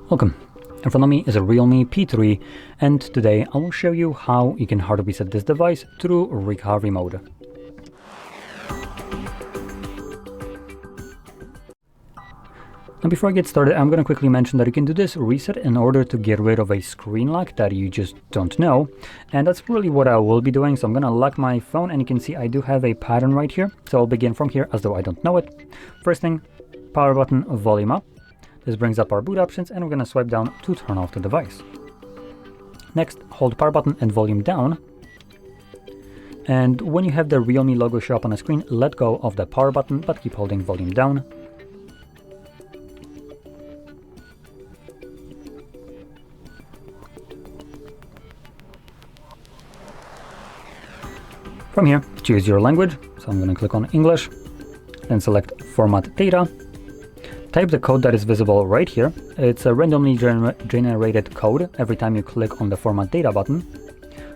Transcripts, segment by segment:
Welcome. In front of me is a REALME P3, and today I will show you how you can hard reset this device through recovery mode. Now before I get started, I'm going to quickly mention that you can do this reset in order to get rid of a screen lock that you just don't know. And that's really what I will be doing. So I'm going to lock my phone, and you can see I do have a pattern right here. So I'll begin from here as though I don't know it. First thing, power button, volume up. This brings up our boot options, and we're going to swipe down to turn off the device. Next, hold power button and volume down. And when you have the REALME logo show up on the screen, let go of the power button, but keep holding volume down. From here, choose your language. So I'm going to click on English, then select Format Data. Type the code that is visible right here. It's a randomly generated code every time you click on the Format Data button.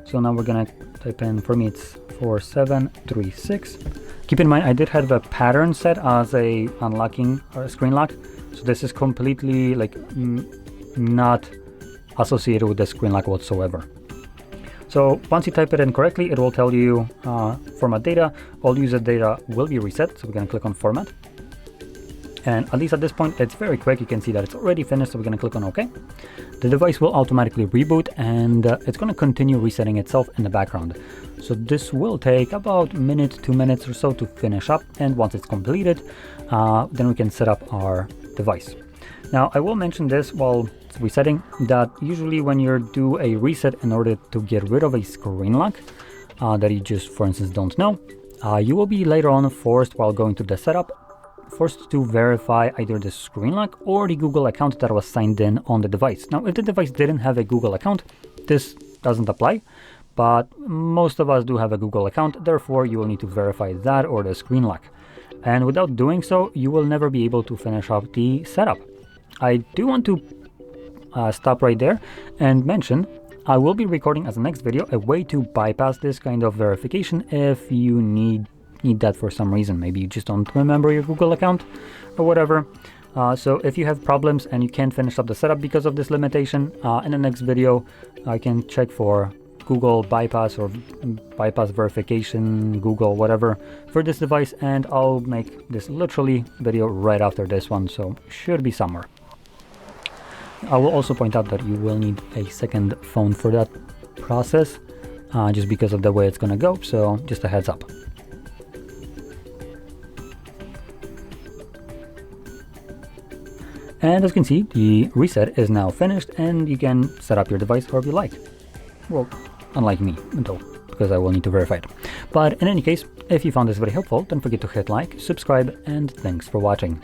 So now we're gonna type in, for me it's 4736. Keep in mind I did have a pattern set as a unlocking or screen lock. So this is completely like not associated with the screen lock whatsoever. So once you type it in correctly, it will tell you Format Data. All user data will be reset. So we're gonna click on Format. And at least at this point, it's very quick. You can see that it's already finished, so we're going to click on OK. The device will automatically reboot, and it's going to continue resetting itself in the background. So this will take about a minute, 2 minutes or so to finish up. And once it's completed, then we can set up our device. Now, I will mention this while it's resetting, that usually when you do a reset in order to get rid of a screen lock that you just, for instance, don't know, you will be later on forced, while going to the setup, forced to verify either the screen lock or the Google account that was signed in on the device. Now, if the device didn't have a Google account, this doesn't apply, but most of us do have a Google account, therefore you will need to verify that or the screen lock. And without doing so, you will never be able to finish up the setup. I do want to stop right there and mention I will be recording as the next video a way to bypass this kind of verification if you need that for some reason. Maybe you just don't remember your Google account or whatever. So if you have problems and you can't finish up the setup because of this limitation, in the next video I can check for Google bypass or bypass verification, Google whatever, for this device, and I'll make this literally video right after this one, so should be somewhere. I will also point out that you will need a second phone for that process, just because of the way it's gonna go, so just a heads up. And as you can see, the reset is now finished, and you can set up your device however you like. Well, unlike me, though, because I will need to verify it. But in any case, if you found this very helpful, don't forget to hit like, subscribe, and thanks for watching.